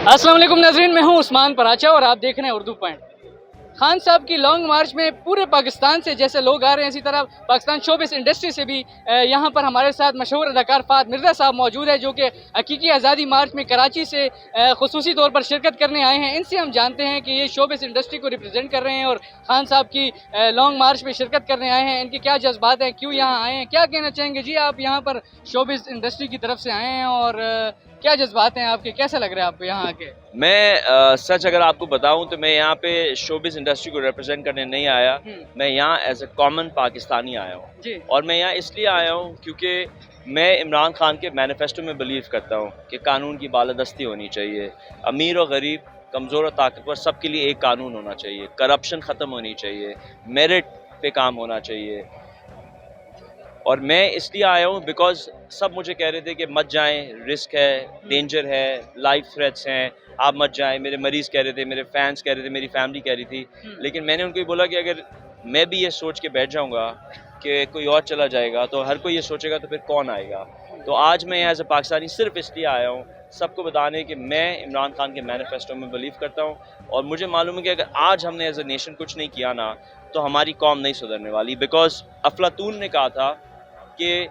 अस्सलाम वालेकुम नाज़रीन, मैं हूं उस्मान पराचा और आप देख रहे हैं उर्दू पॉइंट। खान साहब की लॉन्ग मार्च में पूरे पाकिस्तान से जैसे लोग आ रहे हैं, इसी तरह पाकिस्तान शोबिस इंडस्ट्री से भी यहाँ पर हमारे साथ मशहूर अदाकार फ़ाहद मिर्ज़ा साहब मौजूद है, जो कि हकीकी आज़ादी मार्च में कराची से ख़ुसूसी तौर पर शिरकत करने आए हैं। इनसे हम जानते हैं कि ये शोबिस इंडस्ट्री को रिप्रेजेंट कर रहे हैं और खान साहब की लॉन्ग मार्च में शिरकत करने आए हैं। इनके क्या जज्बात हैं, क्यों यहाँ आए हैं, क्या कहना चाहेंगे? जी, आप यहाँ पर शोबिस इंडस्ट्री की तरफ से आए हैं और क्या जज्बात हैं आपके, कैसा लग रहा है आपको यहाँ आके? मैं सच अगर आपको बताऊं तो मैं यहाँ पे शोबिस इंडस्ट्री को रिप्रेजेंट करने नहीं आया। मैं यहाँ एज ए कॉमन पाकिस्तानी आया हूँ और मैं यहाँ इसलिए आया हूँ क्योंकि मैं इमरान खान के मैनिफेस्टो में बिलीव करता हूँ कि कानून की बालादस्ती होनी चाहिए, अमीर और गरीब, कमज़ोर और ताकतवर सबके लिए एक कानून होना चाहिए, करप्शन ख़त्म होनी चाहिए, मेरिट पे काम होना चाहिए। और मैं इसलिए आया हूँ बिकॉज सब मुझे कह रहे थे कि मत जाएं, रिस्क है, डेंजर है, लाइफ थ्रेट्स हैं, आप मत जाएं। मेरे मरीज़ कह रहे थे, मेरे फैंस कह रहे थे, मेरी फैमिली कह रही थी। लेकिन मैंने उनको ये बोला कि अगर मैं भी ये सोच के बैठ जाऊँगा कि कोई और चला जाएगा तो हर कोई ये सोचेगा तो फिर कौन आएगा। तो आज मैं एज ए पाकिस्तानी सिर्फ इसलिए आया हूँ सबको बताने कि मैं इमरान खान के मैनिफेस्टो में बिलीव करता हूँ और मुझे मालूम है कि अगर आज हमने एज ए नेशन कुछ नहीं किया ना तो हमारी कौम नहीं सुधरने वाली। बिकॉज अफलातून ने कहा था कि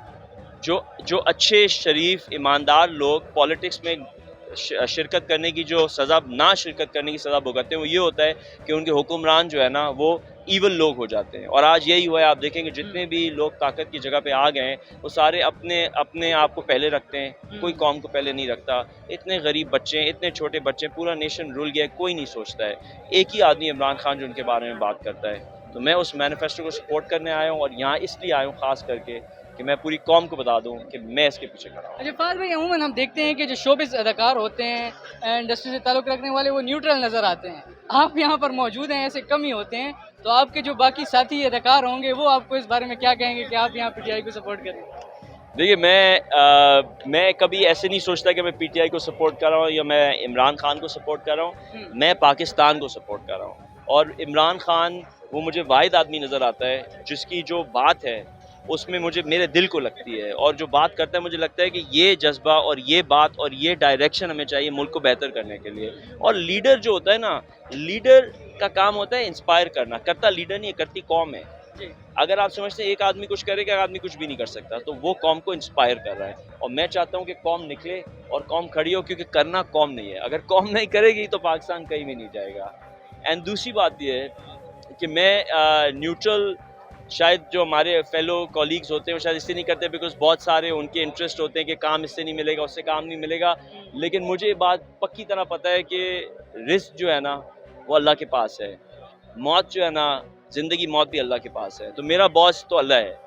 जो अच्छे शरीफ ईमानदार लोग पॉलिटिक्स में शिरकत करने की जो सज़ा, ना शिरकत करने की सज़ा भुगतते हैं, वो ये होता है कि उनके हुक्मरान जो है ना वो ईवल लोग हो जाते हैं। और आज यही हुआ है। आप देखेंगे जितने भी लोग ताकत की जगह पे आ गए हैं वो सारे अपने आप को पहले रखते हैं, कोई कौम को पहले नहीं रखता। इतने गरीब बच्चे हैं, इतने छोटे बच्चे, पूरा नेशन रुल गया है, कोई नहीं सोचता है। एक ही आदमी इमरान खान जो उनके बारे में बात करता है। तो मैं उस मैनिफेस्टो को सपोर्ट करने आया हूँ और यहाँ इसलिए आया हूँ ख़ास करके कि मैं पूरी कौम को बता दूं कि मैं इसके पीछे खड़ा हूं। अच्छा फ़ाहद भाई, अमूमन हम देखते हैं कि जो शोबिस अदाकार होते हैं, इंडस्ट्री से ताल्लुक़ रखने वाले, वो न्यूट्रल नज़र आते हैं। आप यहाँ पर मौजूद हैं, ऐसे कम ही होते हैं, तो आपके जो बाकी साथी अदाकार होंगे वो आपको इस बारे में क्या कहेंगे कि आप यहाँ पीटीआई को सपोर्ट करें? देखिए, मैं कभी ऐसे नहीं सोचता कि मैं पीटीआई को सपोर्ट कर रहा हूँ या मैं इमरान खान को सपोर्ट कर रहा हूँ। मैं पाकिस्तान को सपोर्ट कर रहा हूँ और इमरान खान वो मुझे वाहिद आदमी नज़र आता है जिसकी जो बात है उसमें मुझे मेरे दिल को लगती है और जो बात करता है मुझे लगता है कि ये जज्बा और ये बात और ये डायरेक्शन हमें चाहिए मुल्क को बेहतर करने के लिए। और लीडर जो होता है ना, लीडर का काम होता है इंस्पायर करना, करता लीडर नहीं है, करती कौम है। अगर आप समझते हैं एक आदमी कुछ करेगा, एक आदमी कुछ भी नहीं कर सकता, तो वो कौम को इंस्पायर कर रहा है। और मैं चाहता हूँ कि कौम निकले और कौम खड़ी हो, क्योंकि करना कौम नहीं है। अगर कौम नहीं करेगी तो पाकिस्तान कहीं भी नहीं जाएगा। एंड दूसरी बात ये है कि मैं न्यूट्रल, शायद जो हमारे फेलो कॉलीग्स होते हैं वो शायद इससे नहीं करते बिकॉज बहुत सारे उनके इंटरेस्ट होते हैं कि काम इससे नहीं मिलेगा, उससे काम नहीं मिलेगा। लेकिन मुझे ये बात पक्की तरह पता है कि रिस्क जो है ना वो अल्लाह के पास है, मौत जो है ना, ज़िंदगी मौत भी अल्लाह के पास है। तो मेरा बॉस तो अल्लाह है,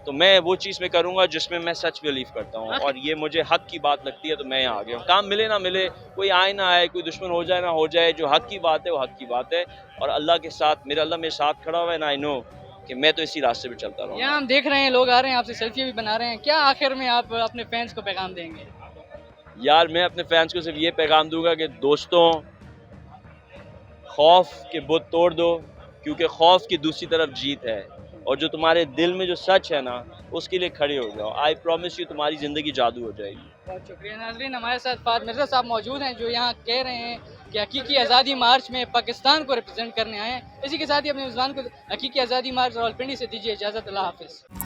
तो मैं वो चीज़ में करूँगा जिसमें मैं सच बिलीव करता हूँ और ये मुझे हक की बात लगती है। तो मैं यहाँ आ गया हूँ। काम मिले ना मिले, कोई आए ना आए, कोई दुश्मन हो जाए ना हो जाए, जो हक की बात है वो हक की बात है। और अल्लाह के साथ, मेरा अल्लाह मेरे साथ खड़ा हुआ है ना, आई नो कि मैं तो इसी रास्ते पे चलता रहूँगा। यहाँ हम देख रहे हैं लोग आ रहे हैं, आपसे सेल्फी भी बना रहे हैं, क्या आखिर में आप अपने फैंस को पैगाम देंगे? यार, मैं अपने फैंस को सिर्फ ये पैगाम दूंगा कि दोस्तों, खौफ के बुत तोड़ दो, क्योंकि खौफ की दूसरी तरफ जीत है। और जो तुम्हारे दिल में जो सच है ना उसके लिए खड़े हो जाओ। आई प्रॉमिस यू, तुम्हारी ज़िंदगी जादू हो जाएगी। बहुत शुक्रिया नाज़रीन, हमारे साथ फ़ाहद मिर्ज़ा साहब मौजूद हैं जो यहाँ कह रहे हैं कि हकीकी आज़ादी मार्च में पाकिस्तान को रिप्रेजेंट करने आए हैं। इसी के साथ ही अपने मेज़बान को हकीकी आज़ादी मार्च रावलपिंडी से दीजिए इजाज़त। अल्लाह हाफ़िज़।